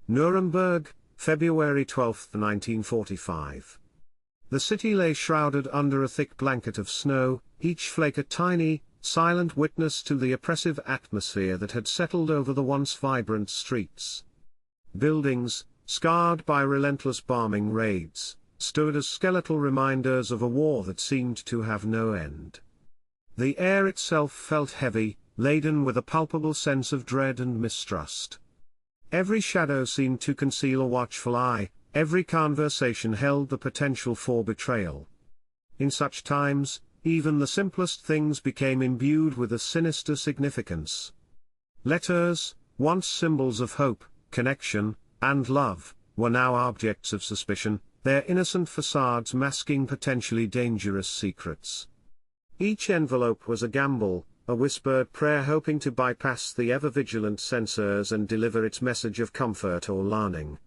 Nuremberg, February 12, 1945. The city lay shrouded under a thick blanket of snow, each flake a tiny, silent witness to the oppressive atmosphere that had settled over the once vibrant streets. Buildings, scarred by relentless bombing raids, stood as skeletal reminders of a war that seemed to have no end. The air itself felt heavy, laden with a palpable sense of dread and mistrust. Every shadow seemed to conceal a watchful eye, every conversation held the potential for betrayal. In such times, even the simplest things became imbued with a sinister significance. Letters, once symbols of hope, connection, and love, were now objects of suspicion, their innocent facades masking potentially dangerous secrets. Each envelope was a gamble, a whispered prayer hoping to bypass the ever-vigilant censors and deliver its message of comfort or learning.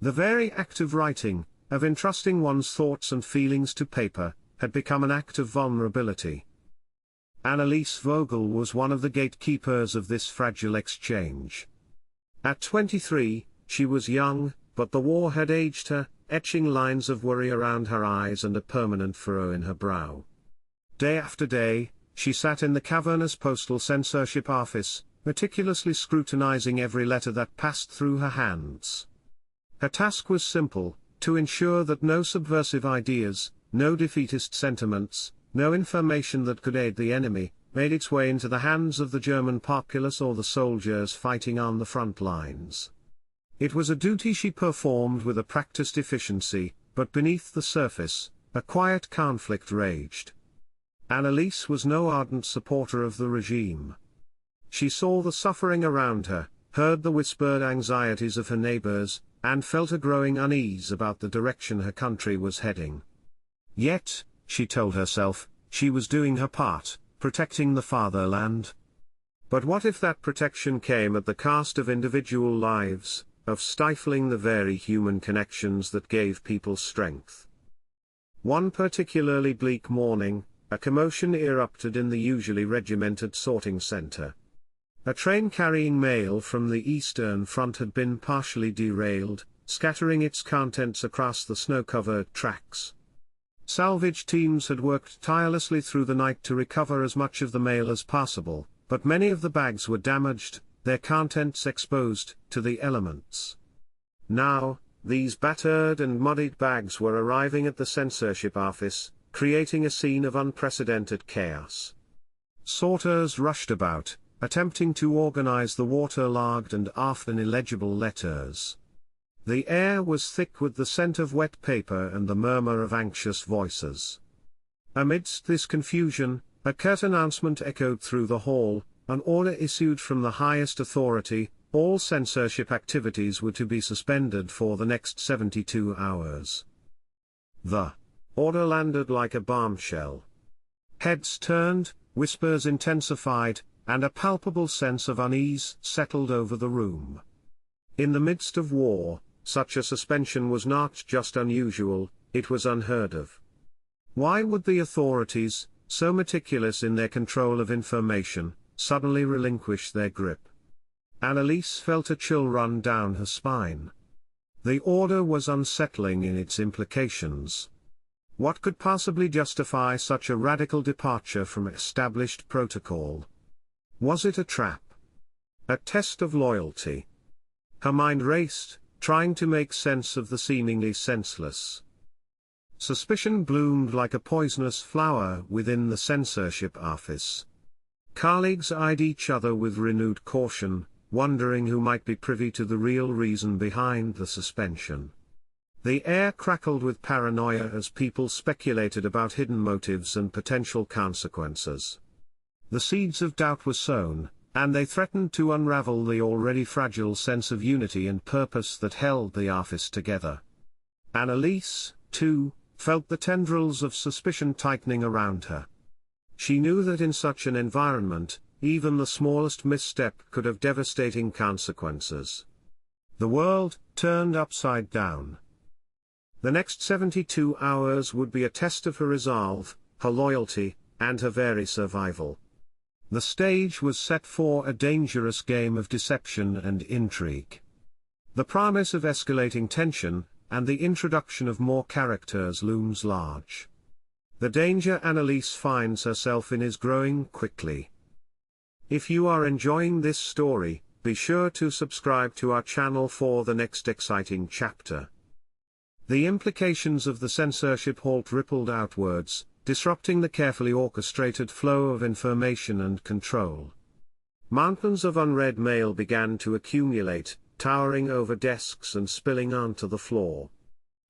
The very act of writing, of entrusting one's thoughts and feelings to paper, had become an act of vulnerability. Anneliese Vogel was one of the gatekeepers of this fragile exchange. At 23, she was young, but the war had aged her, etching lines of worry around her eyes and a permanent furrow in her brow. Day after day, she sat in the cavernous postal censorship office, meticulously scrutinizing every letter that passed through her hands. Her task was simple: to ensure that no subversive ideas, no defeatist sentiments, no information that could aid the enemy, made its way into the hands of the German populace or the soldiers fighting on the front lines. It was a duty she performed with a practiced efficiency, but beneath the surface, a quiet conflict raged. Anneliese was no ardent supporter of the regime. She saw the suffering around her, heard the whispered anxieties of her neighbors, and felt a growing unease about the direction her country was heading. Yet, she told herself, she was doing her part, protecting the fatherland. But what if that protection came at the cost of individual lives, of stifling the very human connections that gave people strength? One particularly bleak morning, a commotion erupted in the usually regimented sorting center. A train carrying mail from the Eastern Front had been partially derailed, scattering its contents across the snow-covered tracks. Salvage teams had worked tirelessly through the night to recover as much of the mail as possible, but many of the bags were damaged, their contents exposed to the elements. Now, these battered and muddied bags were arriving at the censorship office, creating a scene of unprecedented chaos. Sorters rushed about, attempting to organize the waterlogged and often illegible letters. The air was thick with the scent of wet paper and the murmur of anxious voices. Amidst this confusion, a curt announcement echoed through the hall: an order issued from the highest authority: all censorship activities were to be suspended for the next 72 hours. The order landed like a bombshell. Heads turned, whispers intensified, and a palpable sense of unease settled over the room. In the midst of war, such a suspension was not just unusual, it was unheard of. Why would the authorities, so meticulous in their control of information, suddenly relinquish their grip? Anneliese felt a chill run down her spine. The order was unsettling in its implications. What could possibly justify such a radical departure from established protocol? Was it a trap? A test of loyalty? Her mind raced, trying to make sense of the seemingly senseless. Suspicion bloomed like a poisonous flower within the censorship office. Colleagues eyed each other with renewed caution, wondering who might be privy to the real reason behind the suspension. The air crackled with paranoia as people speculated about hidden motives and potential consequences. The seeds of doubt were sown, and they threatened to unravel the already fragile sense of unity and purpose that held the office together. Anneliese, too, felt the tendrils of suspicion tightening around her. She knew that in such an environment, even the smallest misstep could have devastating consequences. The world turned upside down. The next 72 hours would be a test of her resolve, her loyalty, and her very survival. The stage was set for a dangerous game of deception and intrigue. The promise of escalating tension, and the introduction of more characters looms large. The danger Annalise finds herself in is growing quickly. If you are enjoying this story, be sure to subscribe to our channel for the next exciting chapter. The implications of the censorship halt rippled outwards, disrupting the carefully orchestrated flow of information and control. Mountains of unread mail began to accumulate, towering over desks and spilling onto the floor.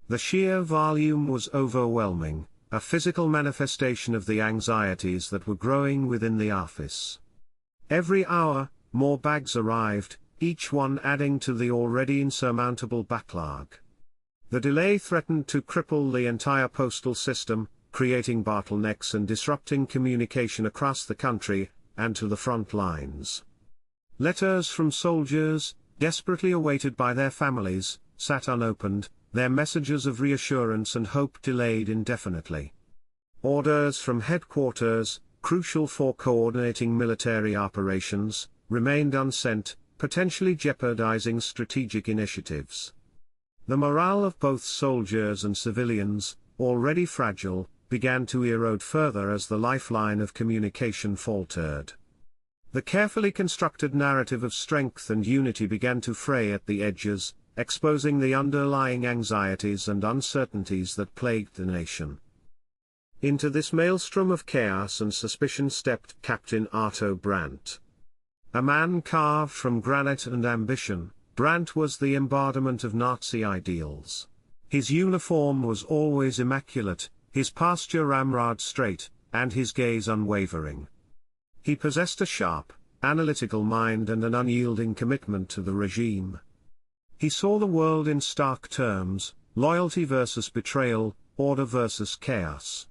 The sheer volume was overwhelming, a physical manifestation of the anxieties that were growing within the office. Every hour, more bags arrived, each one adding to the already insurmountable backlog. The delay threatened to cripple the entire postal system, creating bottlenecks and disrupting communication across the country, and to the front lines. Letters from soldiers, desperately awaited by their families, sat unopened, their messages of reassurance and hope delayed indefinitely. Orders from headquarters, crucial for coordinating military operations, remained unsent, potentially jeopardizing strategic initiatives. The morale of both soldiers and civilians, already fragile, began to erode further as the lifeline of communication faltered. The carefully constructed narrative of strength and unity began to fray at the edges, exposing the underlying anxieties and uncertainties that plagued the nation. Into this maelstrom of chaos and suspicion stepped Captain Otto Brandt. A man carved from granite and ambition, Brandt was the embodiment of Nazi ideals. His uniform was always immaculate, his posture ramrod straight, and his gaze unwavering. He possessed a sharp, analytical mind and an unyielding commitment to the regime. He saw the world in stark terms: loyalty versus betrayal, order versus chaos.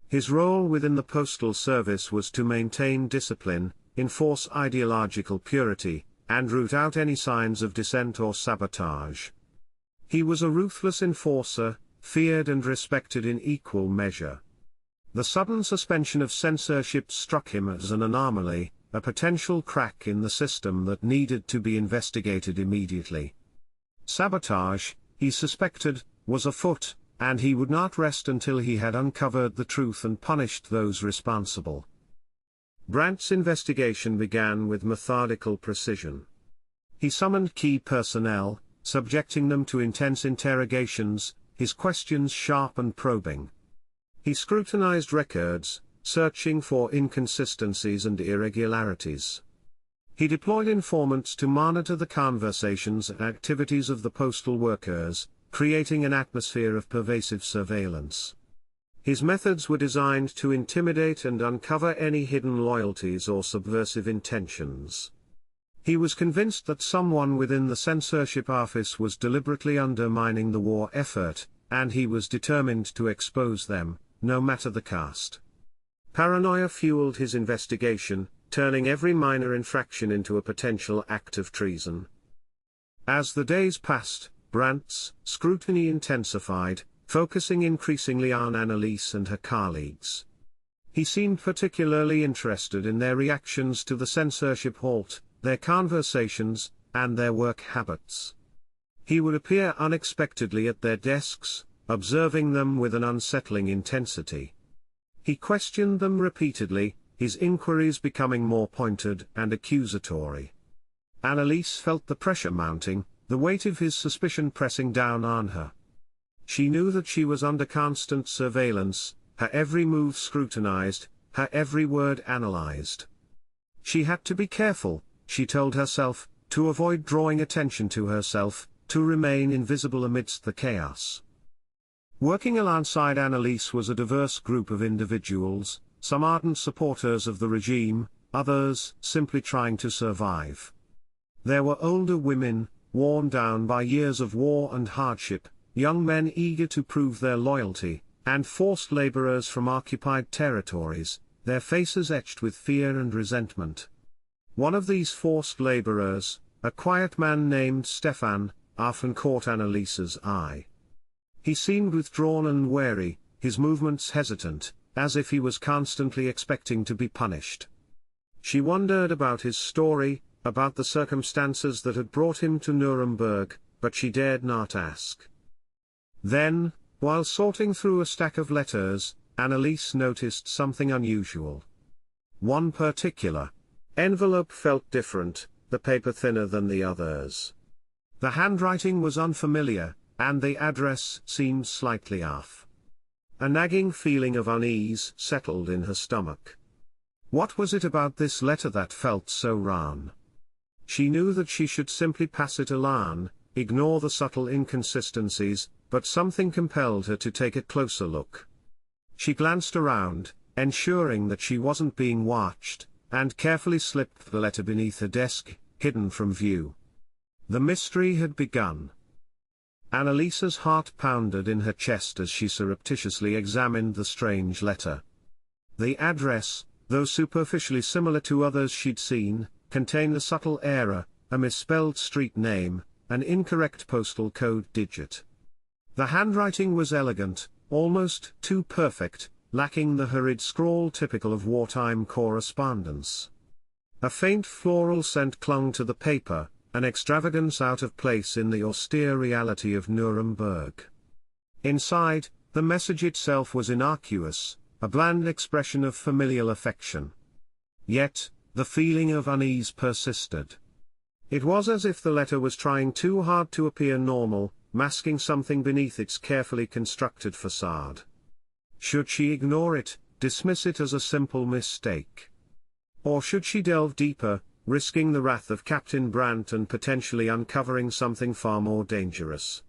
His role within the postal service was to maintain discipline, enforce ideological purity, and root out any signs of dissent or sabotage. He was a ruthless enforcer, feared and respected in equal measure. The sudden suspension of censorship struck him as an anomaly, a potential crack in the system that needed to be investigated immediately. Sabotage, he suspected, was afoot, and he would not rest until he had uncovered the truth and punished those responsible. Brandt's investigation began with methodical precision. He summoned key personnel, subjecting them to intense interrogations, his questions sharp and probing. He scrutinized records, searching for inconsistencies and irregularities. He deployed informants to monitor the conversations and activities of the postal workers, creating an atmosphere of pervasive surveillance. His methods were designed to intimidate and uncover any hidden loyalties or subversive intentions. He was convinced that someone within the censorship office was deliberately undermining the war effort, and he was determined to expose them, no matter the cost. Paranoia fueled his investigation, turning every minor infraction into a potential act of treason. As the days passed, Brandt's scrutiny intensified, focusing increasingly on Annalise and her colleagues. He seemed particularly interested in their reactions to the censorship halt, their conversations, and their work habits. He would appear unexpectedly at their desks, observing them with an unsettling intensity. He questioned them repeatedly, his inquiries becoming more pointed and accusatory. Annalise felt the pressure mounting, the weight of his suspicion pressing down on her. She knew that she was under constant surveillance, her every move scrutinized, her every word analyzed. She had to be careful, she told herself, to avoid drawing attention to herself, to remain invisible amidst the chaos. Working alongside Annalise was a diverse group of individuals, some ardent supporters of the regime, others simply trying to survive. There were older women, worn down by years of war and hardship, young men eager to prove their loyalty, and forced laborers from occupied territories, their faces etched with fear and resentment. One of these forced laborers, a quiet man named Stefan, often caught Annalise's eye. He seemed withdrawn and wary, his movements hesitant, as if he was constantly expecting to be punished. She wondered about his story, about the circumstances that had brought him to Nuremberg, but she dared not ask. Then, while sorting through a stack of letters, Anneliese noticed something unusual. One particular envelope felt different, the paper thinner than the others. The handwriting was unfamiliar, and the address seemed slightly off. A nagging feeling of unease settled in her stomach. What was it about this letter that felt so wrong? She knew that she should simply pass it along, ignore the subtle inconsistencies, but something compelled her to take a closer look. She glanced around, ensuring that she wasn't being watched, and carefully slipped the letter beneath her desk, hidden from view. The mystery had begun. Anneliese's heart pounded in her chest as she surreptitiously examined the strange letter. The address, though superficially similar to others she'd seen, contained a subtle error, a misspelled street name, an incorrect postal code digit. The handwriting was elegant, almost too perfect, lacking the hurried scrawl typical of wartime correspondence. A faint floral scent clung to the paper, an extravagance out of place in the austere reality of Nuremberg. Inside, the message itself was innocuous, a bland expression of familial affection. Yet, the feeling of unease persisted. It was as if the letter was trying too hard to appear normal, masking something beneath its carefully constructed facade. Should she ignore it, dismiss it as a simple mistake? Or should she delve deeper, risking the wrath of Captain Brandt and potentially uncovering something far more dangerous?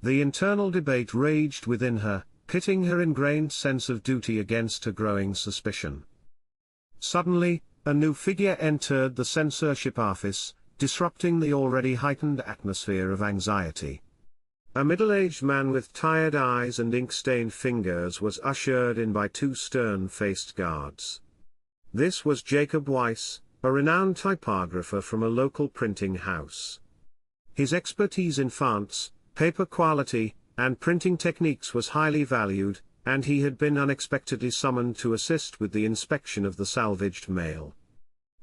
The internal debate raged within her, pitting her ingrained sense of duty against her growing suspicion. Suddenly, a new figure entered the censorship office, disrupting the already heightened atmosphere of anxiety. A middle-aged man with tired eyes and ink-stained fingers was ushered in by two stern-faced guards. This was Jacob Weiss, a renowned typographer from a local printing house. His expertise in fonts, paper quality, and printing techniques was highly valued, and he had been unexpectedly summoned to assist with the inspection of the salvaged mail.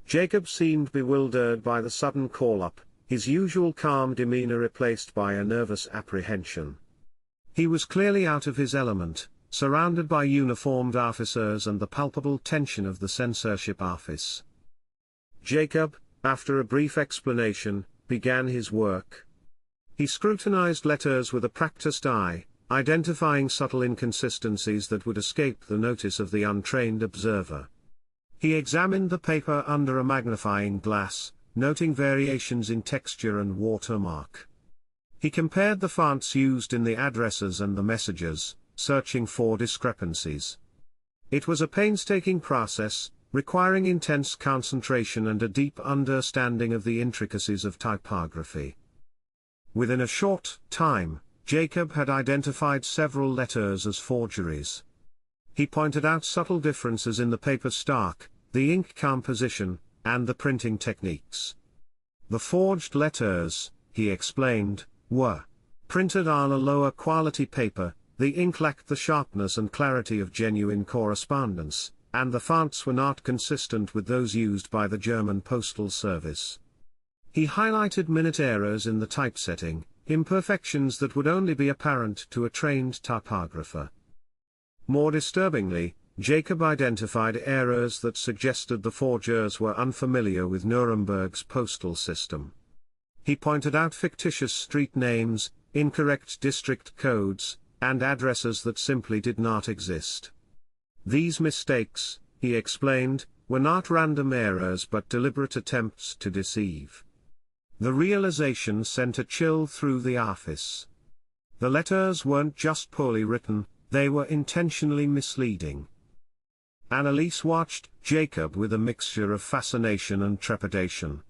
Jacob seemed bewildered by the sudden call-up, his usual calm demeanor replaced by a nervous apprehension. He was clearly out of his element, surrounded by uniformed officers and the palpable tension of the censorship office. Jacob, after a brief explanation, began his work. He scrutinized letters with a practiced eye, identifying subtle inconsistencies that would escape the notice of the untrained observer. He examined the paper under a magnifying glass, noting variations in texture and watermark. He compared the fonts used in the addresses and the messages, searching for discrepancies. It was a painstaking process, requiring intense concentration and a deep understanding of the intricacies of typography. Within a short time, Jacob had identified several letters as forgeries. He pointed out subtle differences in the paper stock, the ink composition, and the printing techniques. The forged letters, he explained, were printed on a lower quality paper, the ink lacked the sharpness and clarity of genuine correspondence, and the fonts were not consistent with those used by the German postal service. He highlighted minute errors in the typesetting, imperfections that would only be apparent to a trained typographer. More disturbingly, Jacob identified errors that suggested the forgers were unfamiliar with Nuremberg's postal system. He pointed out fictitious street names, incorrect district codes, and addresses that simply did not exist. These mistakes, he explained, were not random errors but deliberate attempts to deceive. The realization sent a chill through the office. The letters weren't just poorly written, they were intentionally misleading. Anneliese watched Jacob with a mixture of fascination and trepidation.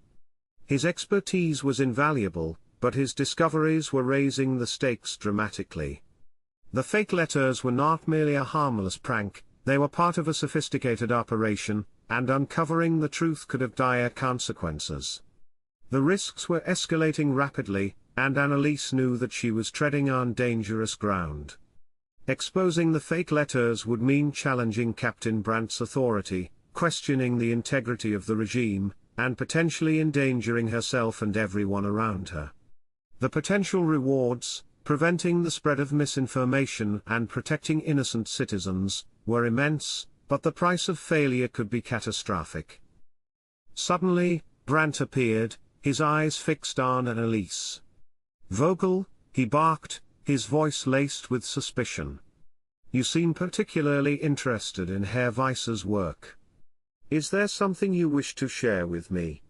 His expertise was invaluable, but his discoveries were raising the stakes dramatically. The fake letters were not merely a harmless prank, they were part of a sophisticated operation, and uncovering the truth could have dire consequences. The risks were escalating rapidly, and Anneliese knew that she was treading on dangerous ground. Exposing the fake letters would mean challenging Captain Brandt's authority, questioning the integrity of the regime, and potentially endangering herself and everyone around her. The potential rewards, preventing the spread of misinformation and protecting innocent citizens, were immense, but the price of failure could be catastrophic. Suddenly, Brandt appeared, his eyes fixed on Anneliese. "Vogel," he barked, his voice laced with suspicion. "You seem particularly interested in Herr Weiss's work. Is there something you wish to share with me?"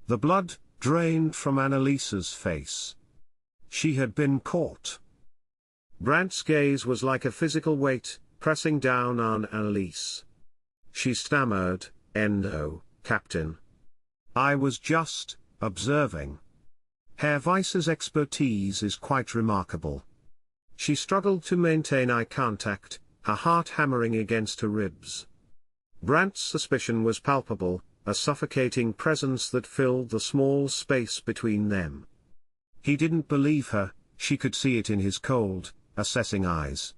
The blood drained from Anneliese's face. She had been caught. Brandt's gaze was like a physical weight, pressing down on Anneliese. She stammered, "No, Captain. I was just observing. Herr Weiss's expertise is quite remarkable." She struggled to maintain eye contact, her heart hammering against her ribs. Brandt's suspicion was palpable, a suffocating presence that filled the small space between them. He didn't believe her, she could see it in his cold, assessing eyes.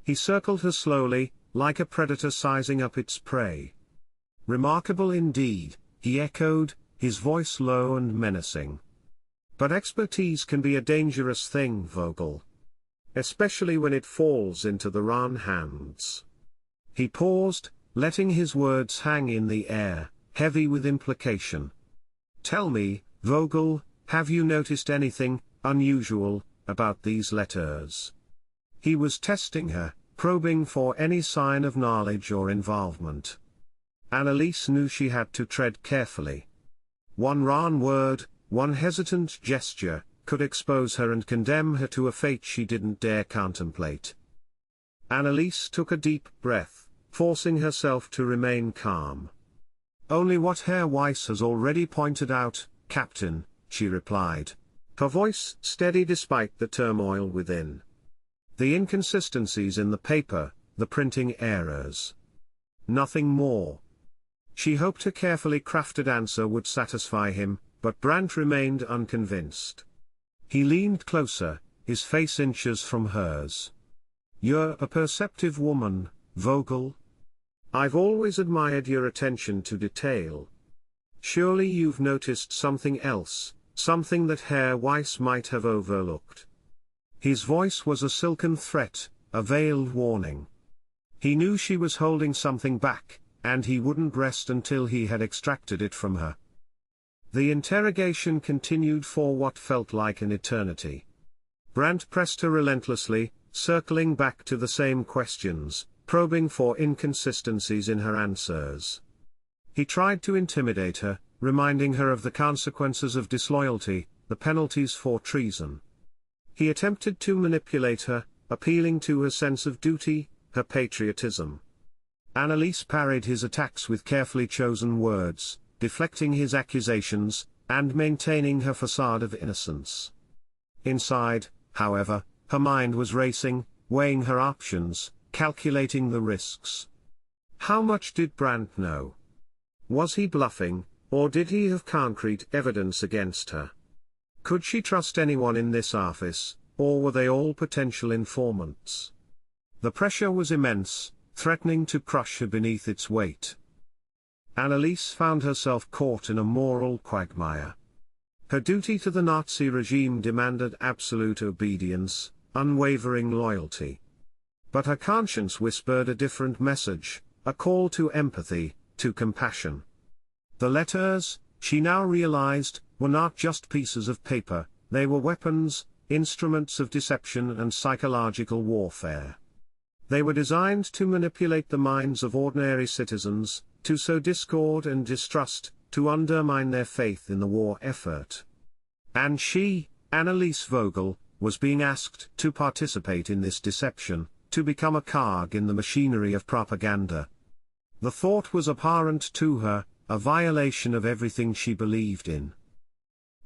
He circled her slowly, like a predator sizing up its prey. "Remarkable indeed," he echoed, his voice low and menacing. "But expertise can be a dangerous thing, Vogel. Especially when it falls into the wrong hands." He paused, letting his words hang in the air, heavy with implication. "Tell me, Vogel, have you noticed anything unusual about these letters?" He was testing her, probing for any sign of knowledge or involvement. Anneliese knew she had to tread carefully. One wrong word, one hesitant gesture, could expose her and condemn her to a fate she didn't dare contemplate. Anneliese took a deep breath, forcing herself to remain calm. "Only what Herr Weiss has already pointed out, Captain," she replied. Her voice steady despite the turmoil within. "The inconsistencies in the paper, the printing errors. Nothing more." She hoped a carefully crafted answer would satisfy him, but Brandt remained unconvinced. He leaned closer, his face inches from hers. "You're a perceptive woman, Vogel. I've always admired your attention to detail. Surely you've noticed something else, something that Herr Weiss might have overlooked." His voice was a silken threat, a veiled warning. He knew she was holding something back, and he wouldn't rest until he had extracted it from her. The interrogation continued for what felt like an eternity. Brandt pressed her relentlessly, circling back to the same questions, probing for inconsistencies in her answers. He tried to intimidate her, reminding her of the consequences of disloyalty, the penalties for treason. He attempted to manipulate her, appealing to her sense of duty, her patriotism. Anneliese parried his attacks with carefully chosen words, deflecting his accusations, and maintaining her facade of innocence. Inside, however, her mind was racing, weighing her options, calculating the risks. How much did Brandt know? Was he bluffing, or did he have concrete evidence against her? Could she trust anyone in this office, or were they all potential informants? The pressure was immense, threatening to crush her beneath its weight. Anneliese found herself caught in a moral quagmire. Her duty to the Nazi regime demanded absolute obedience, unwavering loyalty. But her conscience whispered a different message, a call to empathy, to compassion. The letters, she now realized, were not just pieces of paper, they were weapons, instruments of deception and psychological warfare. They were designed to manipulate the minds of ordinary citizens, to sow discord and distrust, to undermine their faith in the war effort. And she, Anneliese Vogel, was being asked to participate in this deception, to become a cog in the machinery of propaganda. The thought was abhorrent to her, a violation of everything she believed in.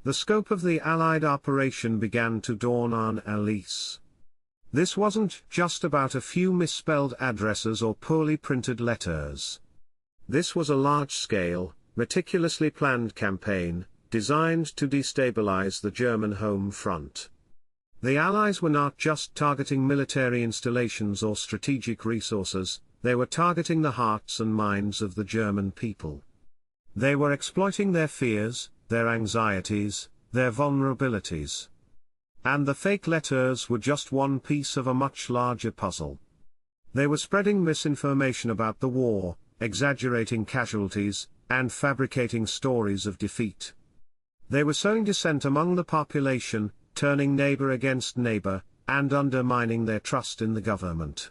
The scope of the Allied operation began to dawn on Anneliese. This wasn't just about a few misspelled addresses or poorly printed letters. This was a large-scale, meticulously planned campaign, designed to destabilize the German home front. The Allies were not just targeting military installations or strategic resources, they were targeting the hearts and minds of the German people. They were exploiting their fears, their anxieties, their vulnerabilities. And the fake letters were just one piece of a much larger puzzle. They were spreading misinformation about the war, exaggerating casualties, and fabricating stories of defeat. They were sowing dissent among the population, turning neighbor against neighbor, and undermining their trust in the government.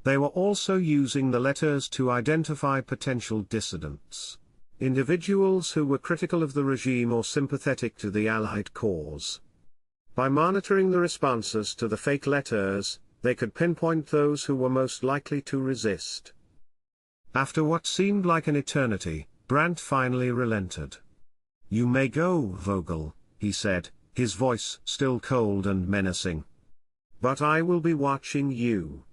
They were also using the letters to identify potential dissidents, individuals who were critical of the regime or sympathetic to the Allied cause. By monitoring the responses to the fake letters, they could pinpoint those who were most likely to resist. After what seemed like an eternity, Brandt finally relented. "You may go, Vogel," he said, his voice still cold and menacing. "But I will be watching you.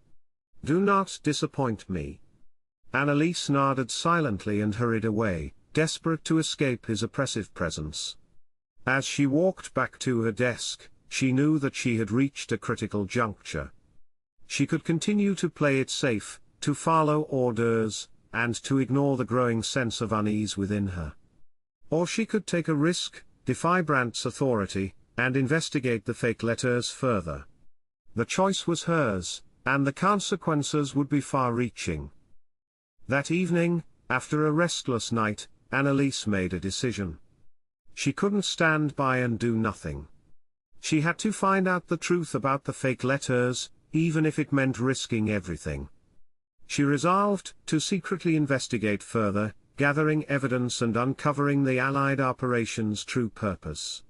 Do not disappoint me." Anneliese nodded silently and hurried away, desperate to escape his oppressive presence. As she walked back to her desk, she knew that she had reached a critical juncture. She could continue to play it safe, to follow orders, and to ignore the growing sense of unease within her. Or she could take a risk, defy Brandt's authority, and investigate the fake letters further. The choice was hers, and the consequences would be far-reaching. That evening, after a restless night, Anneliese made a decision. She couldn't stand by and do nothing. She had to find out the truth about the fake letters, even if it meant risking everything. She resolved to secretly investigate further, gathering evidence and uncovering the Allied operation's true purpose.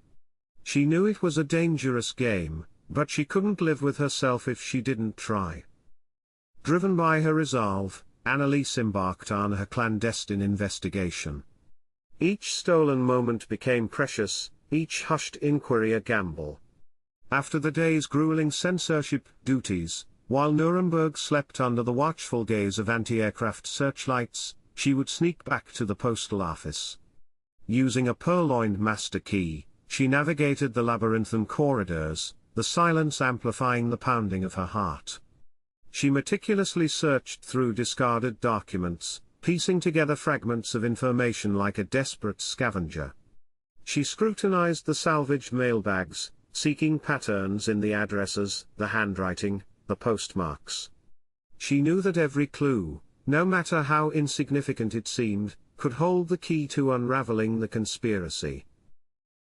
She knew it was a dangerous game, but she couldn't live with herself if she didn't try. Driven by her resolve, Anneliese embarked on her clandestine investigation. Each stolen moment became precious, each hushed inquiry a gamble. After the day's grueling censorship duties, while Nuremberg slept under the watchful gaze of anti-aircraft searchlights, she would sneak back to the postal office. Using a purloined master key, she navigated the labyrinthine corridors, the silence amplifying the pounding of her heart. She meticulously searched through discarded documents, piecing together fragments of information like a desperate scavenger. She scrutinized the salvaged mailbags, seeking patterns in the addresses, the handwriting, the postmarks. She knew that every clue, no matter how insignificant it seemed, could hold the key to unraveling the conspiracy.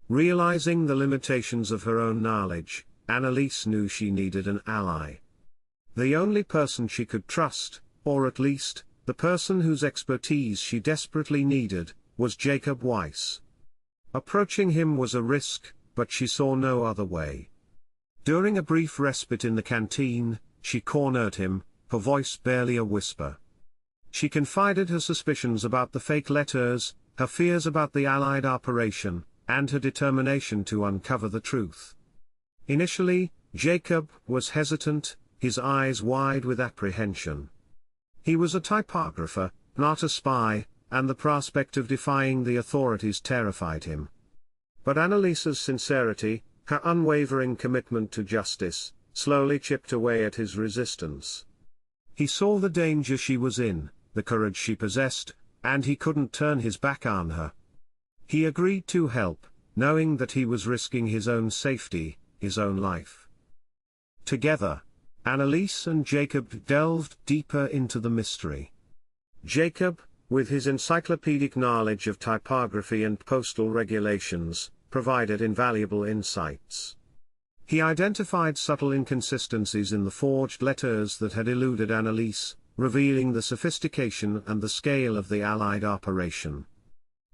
Realizing the limitations of her own knowledge, Anneliese knew she needed an ally. The only person she could trust, or at least, the person whose expertise she desperately needed, was Jacob Weiss. Approaching him was a risk, but she saw no other way. During a brief respite in the canteen, she cornered him, her voice barely a whisper. She confided her suspicions about the fake letters, her fears about the Allied operation, and her determination to uncover the truth. Initially, Jacob was hesitant, his eyes wide with apprehension. He was a typographer, not a spy, and the prospect of defying the authorities terrified him. But Anneliese's sincerity, her unwavering commitment to justice, slowly chipped away at his resistance. He saw the danger she was in, the courage she possessed, and he couldn't turn his back on her. He agreed to help, knowing that he was risking his own safety, his own life. Together, Anneliese and Jacob delved deeper into the mystery. Jacob, with his encyclopedic knowledge of typography and postal regulations, provided invaluable insights. He identified subtle inconsistencies in the forged letters that had eluded Anneliese, revealing the sophistication and the scale of the Allied operation.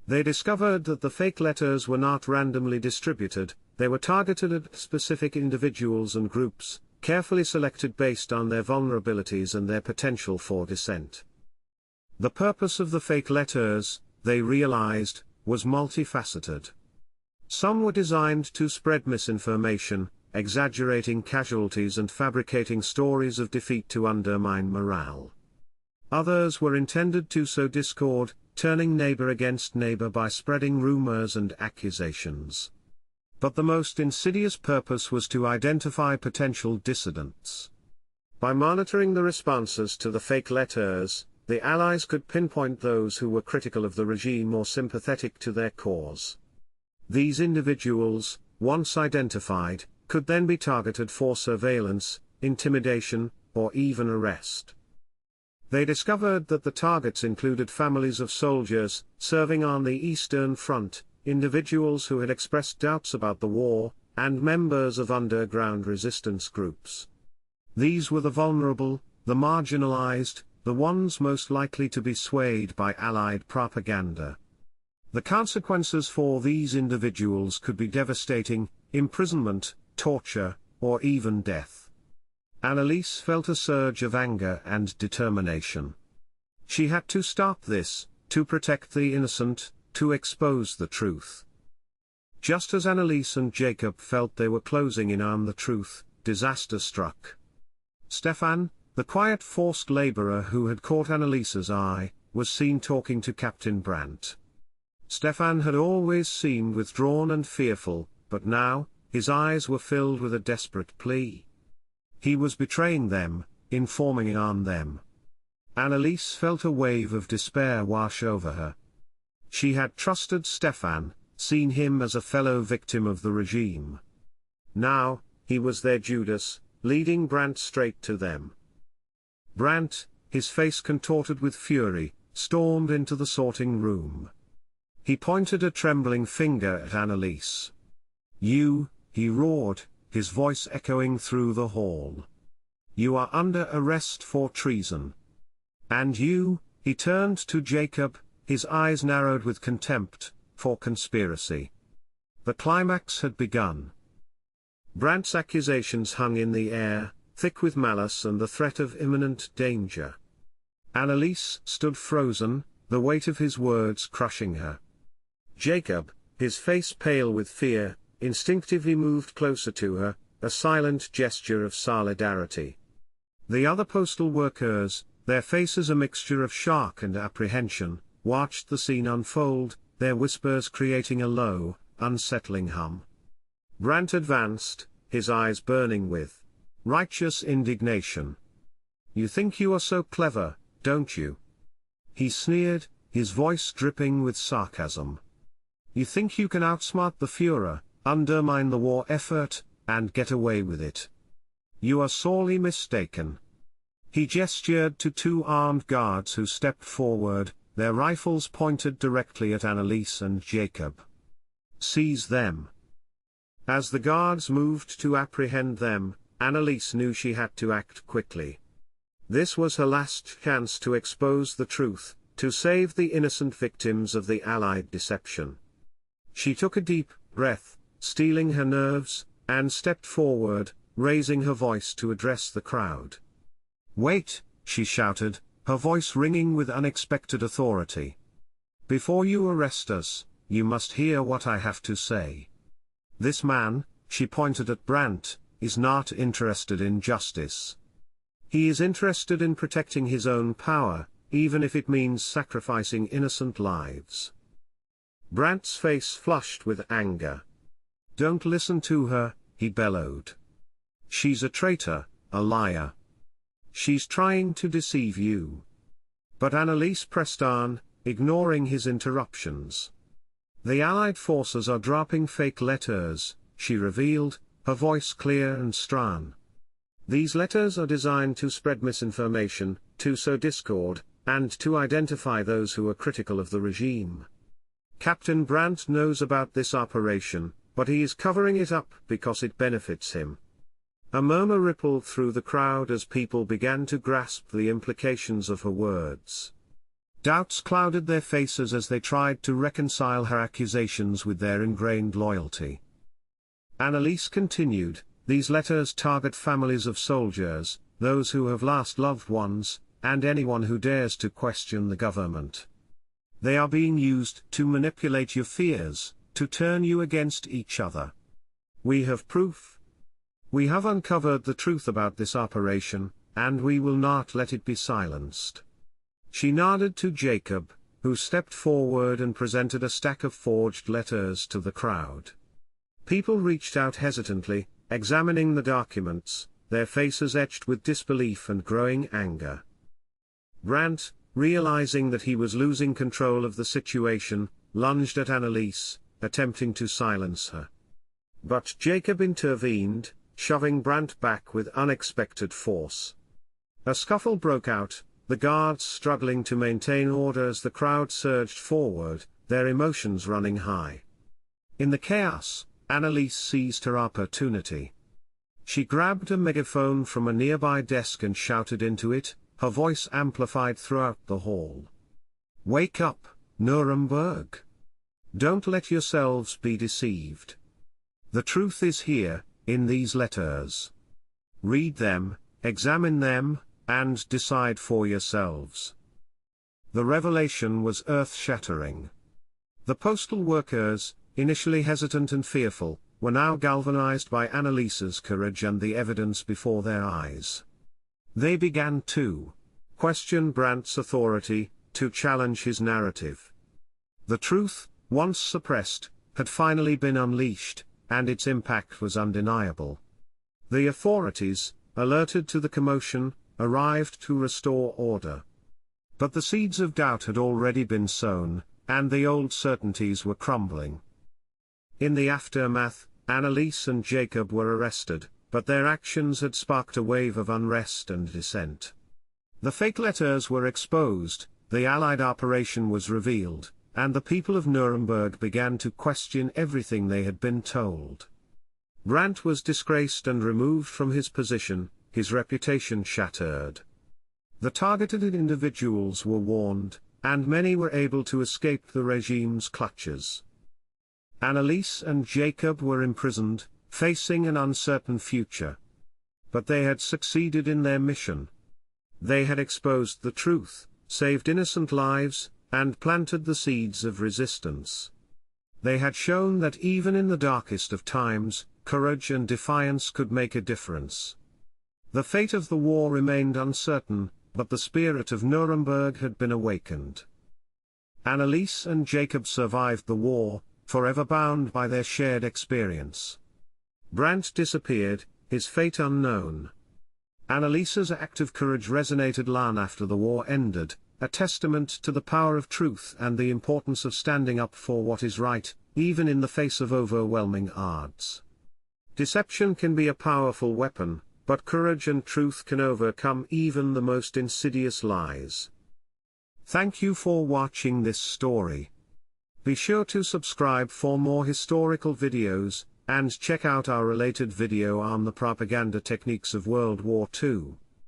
They discovered that the fake letters were not randomly distributed, they were targeted at specific individuals and groups, carefully selected based on their vulnerabilities and their potential for dissent. The purpose of the fake letters, they realized, was multifaceted. Some were designed to spread misinformation, exaggerating casualties and fabricating stories of defeat to undermine morale. Others were intended to sow discord, turning neighbor against neighbor by spreading rumors and accusations. But the most insidious purpose was to identify potential dissidents. By monitoring the responses to the fake letters, the Allies could pinpoint those who were critical of the regime or sympathetic to their cause. These individuals, once identified, could then be targeted for surveillance, intimidation, or even arrest. They discovered that the targets included families of soldiers serving on the Eastern Front, individuals who had expressed doubts about the war, and members of underground resistance groups. These were the vulnerable, the marginalized, the ones most likely to be swayed by Allied propaganda. The consequences for these individuals could be devastating: imprisonment, torture, or even death. Anneliese felt a surge of anger and determination. She had to stop this, to protect the innocent, to expose the truth. Just as Anneliese and Jacob felt they were closing in on the truth, disaster struck. Stefan, the quiet forced laborer who had caught Anneliese's eye, was seen talking to Captain Brandt. Stefan had always seemed withdrawn and fearful, but now, his eyes were filled with a desperate plea. He was betraying them, informing on them. Anneliese felt a wave of despair wash over her. She had trusted Stefan, seen him as a fellow victim of the regime. Now, he was their Judas, leading Brandt straight to them. Brandt, his face contorted with fury, stormed into the sorting room. He pointed a trembling finger at Anneliese. "You," he roared, his voice echoing through the hall. "You are under arrest for treason. And you," he turned to Jacob, his eyes narrowed with contempt, "for conspiracy." The climax had begun. Brandt's accusations hung in the air, thick with malice and the threat of imminent danger. Anneliese stood frozen, the weight of his words crushing her. Jacob, his face pale with fear, instinctively moved closer to her, a silent gesture of solidarity. The other postal workers, their faces a mixture of shock and apprehension, watched the scene unfold, their whispers creating a low, unsettling hum. Brandt advanced, his eyes burning with righteous indignation. "You think you are so clever, don't you?" he sneered, his voice dripping with sarcasm. "You think you can outsmart the Führer, undermine the war effort, and get away with it? You are sorely mistaken." He gestured to two armed guards who stepped forward, their rifles pointed directly at Anneliese and Jacob. "Seize them." As the guards moved to apprehend them, Anneliese knew she had to act quickly. This was her last chance to expose the truth, to save the innocent victims of the Allied deception. She took a deep breath, steeling her nerves, and stepped forward, raising her voice to address the crowd. "Wait," she shouted, her voice ringing with unexpected authority. "Before you arrest us, you must hear what I have to say. This man," she pointed at Brandt, "is not interested in justice. He is interested in protecting his own power, even if it means sacrificing innocent lives." Brandt's face flushed with anger. "Don't listen to her," he bellowed. "She's a traitor, a liar. She's trying to deceive you." But Anneliese pressed on, ignoring his interruptions. "The Allied forces are dropping fake letters," she revealed, her voice clear and strong. "These letters are designed to spread misinformation, to sow discord, and to identify those who are critical of the regime. Captain Brandt knows about this operation, but he is covering it up because it benefits him." A murmur rippled through the crowd as people began to grasp the implications of her words. Doubts clouded their faces as they tried to reconcile her accusations with their ingrained loyalty. Anneliese continued, "These letters target families of soldiers, those who have lost loved ones, and anyone who dares to question the government. They are being used to manipulate your fears, to turn you against each other. We have proof. We have uncovered the truth about this operation, and we will not let it be silenced." She nodded to Jacob, who stepped forward and presented a stack of forged letters to the crowd. People reached out hesitantly, examining the documents, their faces etched with disbelief and growing anger. Brandt, realizing that he was losing control of the situation, lunged at Anneliese, attempting to silence her. But Jacob intervened, shoving Brandt back with unexpected force. A scuffle broke out, the guards struggling to maintain order as the crowd surged forward, their emotions running high. In the chaos, Anneliese seized her opportunity. She grabbed a megaphone from a nearby desk and shouted into it, her voice amplified throughout the hall. "Wake up, Nuremberg! Don't let yourselves be deceived. The truth is here, in these letters. Read them, examine them, and decide for yourselves." The revelation was earth-shattering. The postal workers, initially hesitant and fearful, were now galvanized by Anneliese's courage and the evidence before their eyes. They began to question Brandt's authority, to challenge his narrative. The truth, once suppressed, had finally been unleashed, and its impact was undeniable. The authorities, alerted to the commotion, arrived to restore order. But the seeds of doubt had already been sown, and the old certainties were crumbling. In the aftermath, Anneliese and Jacob were arrested, but their actions had sparked a wave of unrest and dissent. The fake letters were exposed, the Allied operation was revealed, and the people of Nuremberg began to question everything they had been told. Brandt was disgraced and removed from his position, his reputation shattered. The targeted individuals were warned, and many were able to escape the regime's clutches. Anneliese and Jacob were imprisoned, facing an uncertain future. But they had succeeded in their mission. They had exposed the truth, saved innocent lives, and planted the seeds of resistance. They had shown that even in the darkest of times, courage and defiance could make a difference. The fate of the war remained uncertain, but the spirit of Nuremberg had been awakened. Anneliese and Jacob survived the war, forever bound by their shared experience. Brandt disappeared, his fate unknown. Anneliese's act of courage resonated long after the war ended, a testament to the power of truth and the importance of standing up for what is right, even in the face of overwhelming odds. Deception can be a powerful weapon, but courage and truth can overcome even the most insidious lies. Thank you for watching this story. Be sure to subscribe for more historical videos, and check out our related video on the propaganda techniques of World War II.